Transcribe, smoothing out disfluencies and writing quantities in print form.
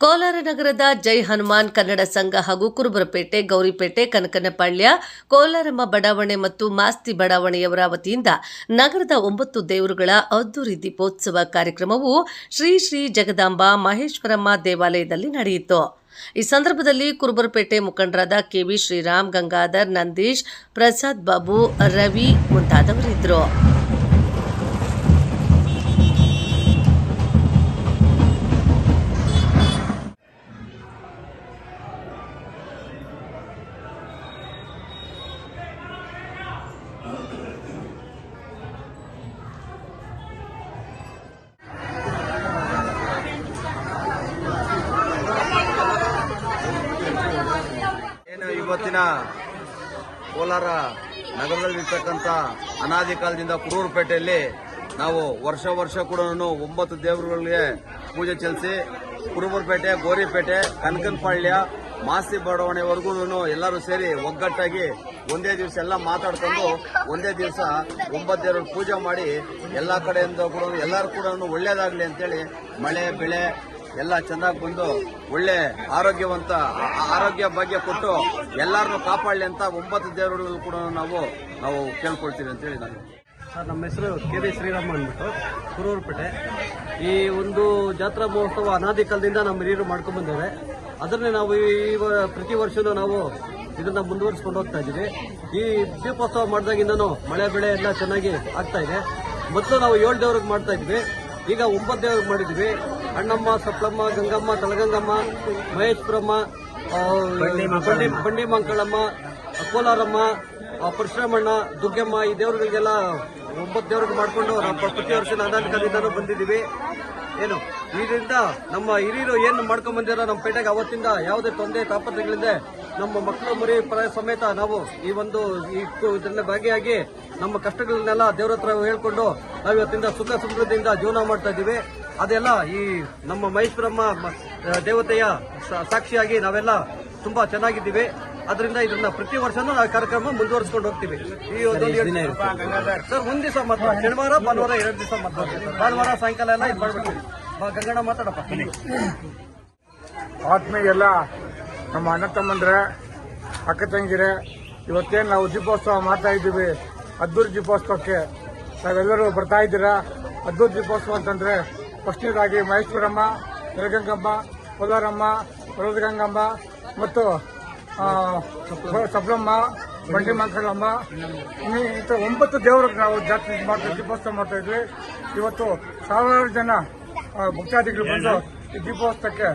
ಕೋಲಾರ ನಗರದ ಜೈ ಹನುಮಾನ್ ಕನ್ನಡ ಸಂಘ ಹಾಗೂ ಕುರುಬರಪೇಟೆ, ಗೌರಿಪೇಟೆ, ಕನಕನಪಾಳ್ಯ, ಕೋಲಾರಮ್ಮ ಬಡಾವಣೆ ಮತ್ತು ಮಾಸ್ತಿ ಬಡಾವಣೆಯವರ ವತಿಯಿಂದ ನಗರದ 9 ದೇವರುಗಳ ಅದ್ದೂರಿ ದೀಪೋತ್ಸವ ಕಾರ್ಯಕ್ರಮವು ಶ್ರೀ ಶ್ರೀ ಜಗದಾಂಬಾ ಮಹೇಶ್ವರಮ್ಮ ದೇವಾಲಯದಲ್ಲಿ ನಡೆಯಿತು. ಈ ಸಂದರ್ಭದಲ್ಲಿ ಕುರುಬರಪೇಟೆ ಮುಖಂಡರಾದ ಕೆವಿ ಶ್ರೀರಾಮ್, ಗಂಗಾಧರ್, ನಂದೀಶ್, ಪ್ರಸಾದ್ ಬಾಬು, ರವಿ ಮುಂತಾದವರಿದ್ದರು. ಇವತ್ತಿನ ಕೋಲಾರ ನಗರದಲ್ಲಿರ್ತಕ್ಕಂಥ ಅನಾದಿ ಕಾಲದಿಂದ ಕುರುಬರಪೇಟೆಯಲ್ಲಿ ನಾವು ವರ್ಷ ಕೂಡ 9 ದೇವರುಗಳಿಗೆ ಪೂಜೆ ಸಲ್ಲಿಸಿ ಕುರುಬರಪೇಟೆ, ಗೋರಿಪೇಟೆ, ಕನಕನಪಾಳ್ಯ, ಮಾಸ್ತಿ ಬಡಾವಣೆವರೆಗೂ ಎಲ್ಲರೂ ಸೇರಿ ಒಗ್ಗಟ್ಟಾಗಿ ಒಂದೇ ದಿವಸ ಎಲ್ಲ ಮಾತಾಡ್ಕೊಂಡು ಒಂದೇ ದಿವಸ 9 ದೇವರ ಪೂಜೆ ಮಾಡಿ ಎಲ್ಲ ಕಡೆಯಿಂದ ಕೂಡ ಎಲ್ಲರೂ ಕೂಡ ಒಳ್ಳೇದಾಗ್ಲಿ ಅಂತೇಳಿ ಮಳೆ ಬೆಳೆ ಎಲ್ಲ ಚೆನ್ನಾಗಿ ಬಂದು ಒಳ್ಳೆ ಆರೋಗ್ಯ ಭಾಗ್ಯ ಕೊಟ್ಟು ಎಲ್ಲರನ್ನು ಕಾಪಾಡಲಿ ಅಂತ 9 ದೇವರುಗಳು ಕೂಡ ನಾವು ಕೇಳ್ಕೊಳ್ತೀವಿ ಅಂತೇಳಿ ನಾನು. ಸರ್, ನಮ್ಮ ಹೆಸರು ಕೆವಿ ಶ್ರೀರಾಮ್ ಅಂದ್ಬಿಟ್ಟು ಕುರುಬರಪೇಟೆ. ಈ ಒಂದು ಜಾತ್ರಾ ಮಹೋತ್ಸವ ಅನಾದಿ ಕಾಲದಿಂದ ನಮ್ಮ ಹಿರಿಯರು ಮಾಡ್ಕೊಂಡು ಬಂದಿದ್ದಾರೆ. ಅದನ್ನೇ ನಾವು ಪ್ರತಿ ವರ್ಷನೂ ನಾವು ಇದನ್ನ ಮುಂದುವರಿಸ್ಕೊಂಡು ಹೋಗ್ತಾ ಇದ್ದೀವಿ. ಈ ದೀಪೋತ್ಸವ ಮಾಡಿದಾಗಿಂದನೂ ಮಳೆ ಬೆಳೆ ಎಲ್ಲ ಚೆನ್ನಾಗಿ ಆಗ್ತಾ ಇದೆ. ಮೊದಲು ನಾವು 7 ದೇವ್ರಿಗೆ ಮಾಡ್ತಾ ಇದ್ವಿ, ಈಗ 9 ದೇವ್ರಿಗೆ ಮಾಡಿದ್ವಿ. ಅಣ್ಣಮ್ಮ, ಸಪ್ಲಮ್ಮ, ಗಂಗಮ್ಮ, ತಲಗಂಗಮ್ಮ, ಮಹೇಶ್ವರಮ್ಮ, ಬಂಡಿ ಮಂಕಳಮ್ಮ, ಕೋಲಾರಮ್ಮ, ಪರಶುರಾಮಣ್ಣ, ದುಗ್ಗಮ್ಮ, ಈ ದೇವರುಗಳಿಗೆಲ್ಲ 9 ದೇವ್ರಿಗೆ ಮಾಡಿಕೊಂಡು ನಾವು ಪ್ರತಿ ವರ್ಷ ಅನಾದಿಕಾಲದಿಂದನೂ ಬಂದಿದ್ದೀವಿ. ಇದರಿಂದ ನಮ್ಮ ಹಿರಿಯರು ಏನು ಮಾಡ್ಕೊಂಡ್ ಬಂದಿರೋ ನಮ್ಮ ಪೇಟೆಗೆ ಅವತ್ತಿಂದ ಯಾವುದೇ ತೊಂದರೆ ತಾಪತ್ರಗಳಿಂದ ನಮ್ಮ ಮಕ್ಕಳು ಮರಿ ಸಮೇತ ನಾವು ಇದರಲ್ಲಿ ಭಾಗಿಯಾಗಿ ನಮ್ಮ ಕಷ್ಟಗಳನ್ನೆಲ್ಲ ದೇವ್ರ ಹತ್ರ ಹೇಳ್ಕೊಂಡು ನಾವು ಇವತ್ತಿಂದ ಸುಖ ಸಮೃದ್ಧಿಯಿಂದ ಜೀವನ ಮಾಡ್ತಾ ಇದ್ದೀವಿ. ಅದೆಲ್ಲ ಈ ನಮ್ಮ ಮಹೇಶ್ವರಮ್ಮ ದೇವತೆಯ ಸಾಕ್ಷಿಯಾಗಿ ನಾವೆಲ್ಲ ತುಂಬಾ ಚೆನ್ನಾಗಿದ್ದೀವಿ. ಅದರಿಂದ ಇದನ್ನ ಪ್ರತಿ ವರ್ಷನೂ ನಾವು ಕಾರ್ಯಕ್ರಮ ಮುಂದುವರಿಸಿಕೊಂಡು ಹೋಗ್ತೀವಿ. ಈ ಸರ್, ಒಂದ್ ದಿವಸ ಮಾತ್ರ, ಶನಿವಾರ ಭಾನುವಾರ 2 ದಿವಸ ಮಾತ್ರ. ಭಾನುವಾರ ಸಾಯಂಕಾಲ ಎಲ್ಲ ಇದು ಮಾಡ್ಬಿಡ್ತೀವಿ. ಗಂಗಣ್ಣ ಮಾತಾಡಪ್ಪ. ಆತ್ಮೀಗೆಲ್ಲ ನಮ್ಮ ಅಣ್ಣ ತಮ್ಮಂದ್ರೆ, ಅಕ್ಕ ತಂಗಿರೆ, ಇವತ್ತೇನು ನಾವು ದೀಪೋತ್ಸವ ಮಾಡ್ತಾ ಇದ್ದೀವಿ. ಅದ್ದೂರಿ ದೀಪೋತ್ಸವಕ್ಕೆ ತಾವೆಲ್ಲರೂ ಬರ್ತಾ ಇದ್ದೀರಾ. ಅದ್ದೂರಿ ದೀಪೋತ್ಸವ ಅಂತಂದ್ರೆ ಫಸ್ಟ್ನೇದಾಗಿ ಮಹೇಶ್ವರಮ್ಮ, ಯಲಗಂಗಮ್ಮ, ಕೋಲಾರಮ್ಮ, ವರದಗಂಗಮ್ಮ ಮತ್ತು ಸಪ್ಲಮ್ಮ, ಬಂಡಿ ಮಂಕಳಮ್ಮ, ಇಂಥ 9 ದೇವರಿಗೆ ನಾವು ಜಾತ್ರೆ ದೀಪೋತ್ಸವ ಮಾಡ್ತಾ ಇದ್ವಿ. ಇವತ್ತು ಸಾವಿರಾರು ಜನ ಭಕ್ತಾದಿಗಳು ಬಂದು ಈ ದೀಪೋತ್ಸವಕ್ಕೆ